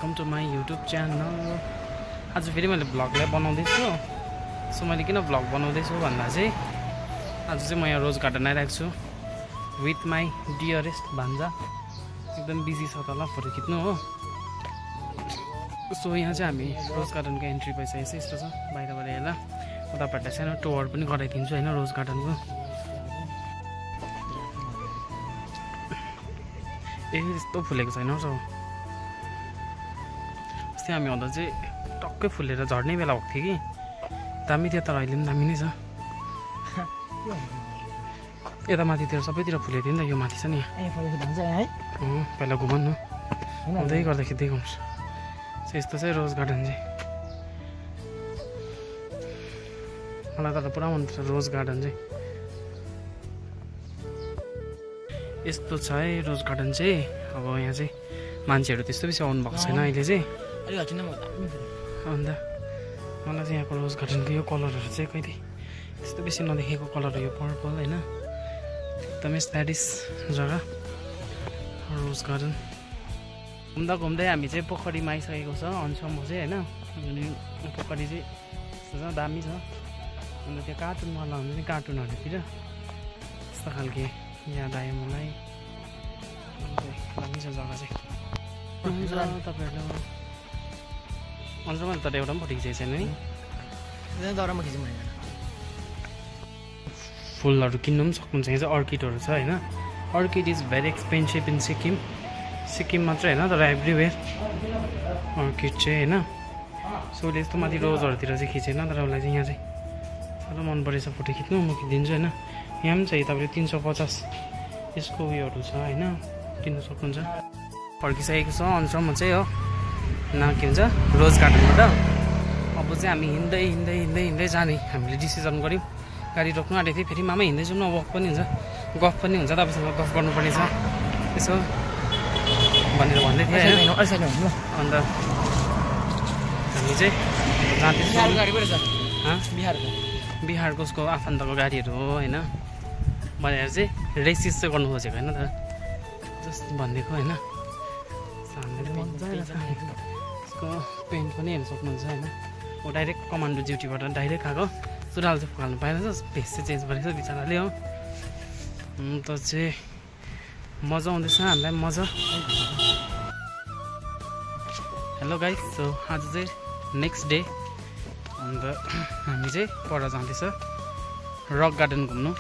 Welcome to my YouTube channel. आज फेरि मैले भ्लगलाई बनाउँदैछु। सो मैले किन भ्लग बनाउँदैछु भन्दा चाहिँ आज चाहिँ म यहाँ रोज गार्डन आइरहेको छु विथ माई डियरेस्ट भान्जा। एकदम बिजी छ तल फोटो खिच्नु हो। सो यहाँ चाहिँ हामी रोज गार्डनको एन्ट्री भइसकेको छ। यस्तो छ बाहिरबाट हेर्दा म तपाईँहरूलाई सानो टुर पनि गराइदिन्छु होइन रोज गार्डनको। ए यस्तो फुलेको छैन हौ। अस्ति हामी आउँदा चाहिँ टक्कै फुलेर झर्ने बेला भएको थियो कि दामी थियो, तर अहिले पनि दामी नै छ। यता माथितिर सबैतिर फुलेको थियो नि त। यो माथि छ नि पहिला घुम न हुँदै गर्दा खिच्दै घुम्छ। यस्तो चाहिँ रोज गार्डन चाहिँ मलाई त पुरा मनपर्छ रोज गार्डन चाहिँ। यस्तो छ है रोज गार्डन चाहिँ। अब यहाँ चाहिँ मान्छेहरू त्यस्तो बेसी आउनु भएको छैन अहिले चाहिँ। अन्त मलाई चाहिँ यहाँको रोज गार्डनको यो कलरहरू चाहिँ कहिले त्यस्तो बेसी नदेखेको कलर यो पर्पल होइन। एकदमै स्टाइलिस जग्गा रोज गार्डन। घुम्दा घुम्दै हामी चाहिँ पोखरीमा आइसकेको छ अनसम्म चाहिँ होइन। अनि पोखरी चाहिँ यस्तो छ दामी छ। अन्त त्यो कार्टुन मल्ला हुन्छ नि कार्टुनहरूतिर यस्तो खालके याद आयो मलाई। दामी छ जग्गा चाहिँ। तपाईँहरूले अन्त मैले तर एउटा पनि फोटो खिचेको छैन है। दौरामा खिच्नु भएन। फुलहरू किन्नु पनि सक्नुहुन्छ। यहाँ चाहिँ अर्किडहरू छ होइन। Orchid is very expensive in Sikkim. Sikkim मात्रै होइन तर एभ्रिवेयर अर्किड चाहिँ होइन। सो उसले यस्तो माथि रोजहरूतिर चाहिँ खिचेन, तर उसलाई चाहिँ यहाँ चाहिँ साह्रो मन परेछ फोटो खिच्नु। म खिचिदिन्छु होइन। यहाँ पनि छ तपाईँले 350 यसको उयोहरू छ होइन, किन्न सक्नुहुन्छ। फर्किसकेको छ अन्सम्म चाहिँ हो न के भन्छ रोज गार्डनबाट। अब चाहिँ हामी हिँड्दै हिँड्दै हिँड्दै हिँड्दै जाने हामीले डिसिजन गऱ्यौँ। गाडी रोक्नु आँटेको थिएँ, फेरि मामै हिँड्दैछौँ न, वक पनि हुन्छ गफ पनि हुन्छ, तपाईँसँग गफ गर्नुपर्ने छ यसो भनेर भन्दै थिएँ होइन। अन्त हामी चाहिँ जाँदैछौँ बिहारको उसको आफन्तको गाडीहरू हो होइन भनेर चाहिँ रेसिस चाहिँ गर्नु खोजेको होइन, तर जस्ट भनिदिएको होइन। उसको पेन्ट पनि हेर्नु सक्नुहुन्छ होइन। ऊ डाइरेक्ट कमान्डो ड्युटीबाट डाइरेक्ट आएको। सुरुवाल चाहिँ फुकाल्नु पाएन, भेस चाहिँ चेन्ज गरेको छ बिचराले हो। अन्त चाहिँ मजा आउँदैछ हामीलाई मजा। हेलो गाइस, सो आज चाहिँ नेक्स्ट डे। अन्त हामी चाहिँ पर जाँदैछ रक गार्डन घुम्नु।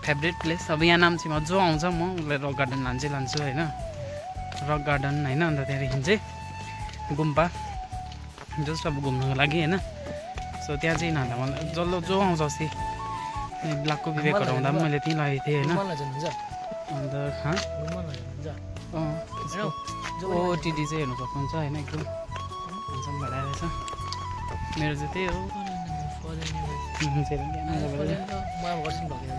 Favourite place. अब यहाँ नाम चाहिँ जो आउँछ म उसलाई रक गार्डन लान्छु होइन। रक गार्डन होइन। अन्त त्यहाँदेखि चाहिँ गुम्पा जस्ट अब घुम्नुको लागि होइन। सो त्यहाँ चाहिँ नभए मलाई जसले जो आउँछ अस्ति ब्ल्याकको विवेकहरू आउँदा पनि मैले त्यहीँ लगेको थिएँ होइन। अन्त ओटिडी चाहिँ हेर्नु सक्नुहुन्छ होइन। एकदम हन्सम भएर आइरहेछ। मेरो चाहिँ त्यही हो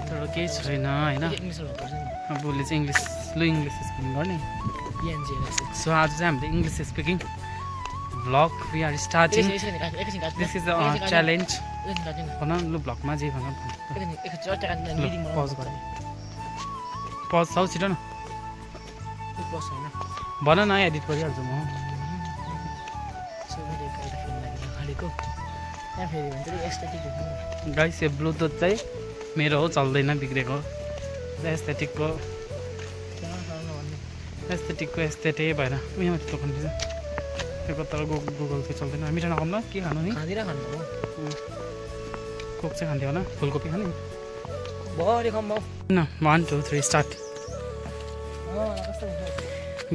तर केही छैन होइन। अब उसले चाहिँ इङ्ग्लिस स्पिकिङ गर्ने। सो आज चाहिँ हामीले English speaking vlog we are starting. This is a challenge भन लु। भ्लगमा जे भन पज छ छिटो न भन न, एडिट गरिहाल्छु म। गाइस यो ब्लुटुथ चाहिँ मेरो हो, चल्दैन, बिग्रेको। एस्थेटिकको एस्थेटे भएर उयो माथि दोकान छ त्यो तर गुगल पे चल्दैन। मिठो नखाउँ न, के खानु नि? कोक चाहिँ खान्थ्यो होला, फुलकोपी खाने न। 1 2 3 स्टार्ट।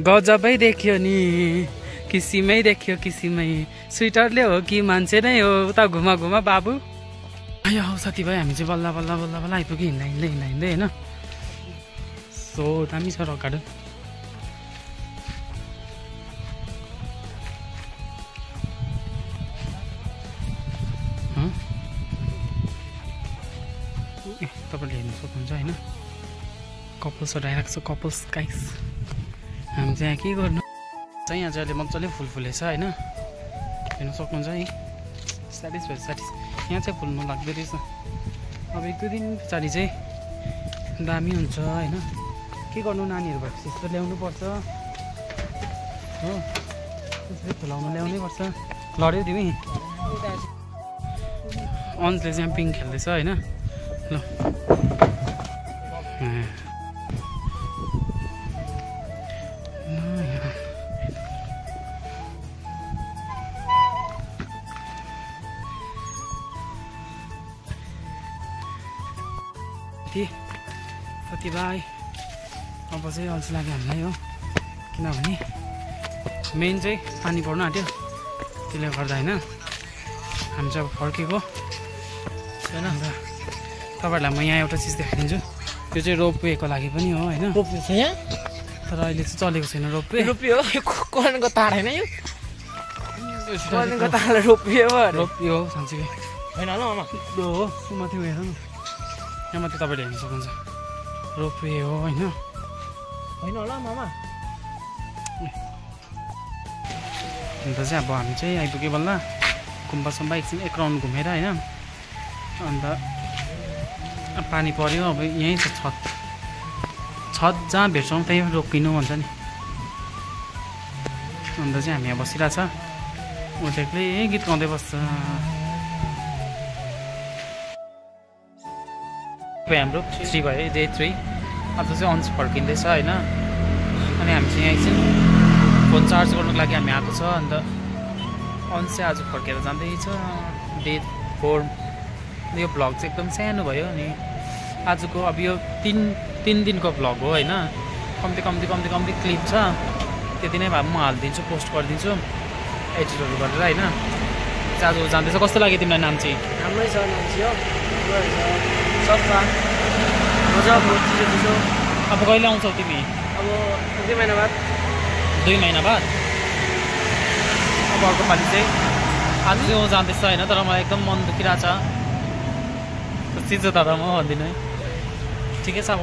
गजबै देख्यो नि किसिमै देख्यो किसिमै, स्वेटरले हो कि मान्छे नै हो, उता घुमा घुमा बाबु। आयो हौ साथीभाइ, हामी चाहिँ बल्ल बल्ल बल्ल बल्ल आइपुग्यो हिँड्दै होइन। सो दामी छ रक गार्डन। तपाईँले हेर्नु सक्नुहुन्छ होइन। कपल्सहरू आइरहेको छ, कपल्स गाइस। हामी चाहिँ यहाँ के गर्नु चाहिँ यहाँ चाहिँ अहिले मजाले फुल फुलेछ होइन। हेर्नु सक्नुहुन्छ है। स्याटिस यहाँ चाहिँ फुल्नु लाग्दो रहेछ। अब 1 2 दिन पछाडि चाहिँ दामी हुन्छ होइन। के गर्नु नानीहरू भएपछि यस्तो ल्याउनु पर्छ हो। त्यसरी खुलाउनु ल्याउनै पर्छ लड्यौ तिमी अन्सले चाहिँ पिङ खेल्दैछ होइन ल साथीभाइ अब चाहिँ अल्छी लाग्यो हामीलाई हो किनभने मेन चाहिँ पानी पर्नु आँट्यो त्यसले गर्दा होइन हामी चाहिँ अब फर्केको होइन तपाईँहरूलाई म यहाँ एउटा चिज देखाइदिन्छु त्यो चाहिँ रोपवेको लागि पनि हो होइन रोपवे छ यहाँ तर अहिले चाहिँ चलेको छैन रोपवे रोपवे हो यो करेन्टको तार होइन यो करेन्टको तारलाई रोपवे हो रोपवे हो साँच्चै होइन ल आमा हो माथि हेर न यहाँ माथि तपाईँले हेर्न सक्नुहुन्छ रोपवे हो होइन होइन होला मामा अन्त चाहिँ अब हामी चाहिँ आइपुग्यो बल्ल गुम्बासम्बा एकछिन एक राउन्ड घुमेर होइन अन्त पानी पऱ्यो अब यहीँ छ छत जहाँ भेट्छौँ त्यहीँ रोकिनु भन्छ नि अन्त चाहिँ हामी यहाँ बसिरहेछ ऊ चाहिँ एक्लै गीत गाउँदै बस्छ हाम्रो 3 भयो डे 3 अब चाहिँ अन्स फर्किँदैछ होइन अनि हामी चाहिँ यहाँ एकछिन फोन चार्ज गर्नुको लागि हामी आएको छ अन्त अन्स चाहिँ आज फर्केर जाँदैछ डे 4 यो भ्लग चाहिँ एकदम सानो भयो अनि आजको अब यो 3 दिनको भ्लग हो होइन कम्ती क्लिप छ त्यति नै भए म हालिदिन्छु पोस्ट गरिदिन्छु एडिटहरू गरेर होइन आज जाँदैछ कस्तो लाग्यो तिमीलाई नाम चाहिँ राम्रै छ नाम्ची हो सफा मजाको चिसो अब कहिले आउँछौ तिमी अब 2 महिना बाद 2 महिना बाद अब अर्को पालि चाहिँ आज चाहिँ जाँदैछ होइन तर मलाई एकदम मन दुखिरहेछ चिजो तर म भन्दिनँ ठिकै छ अब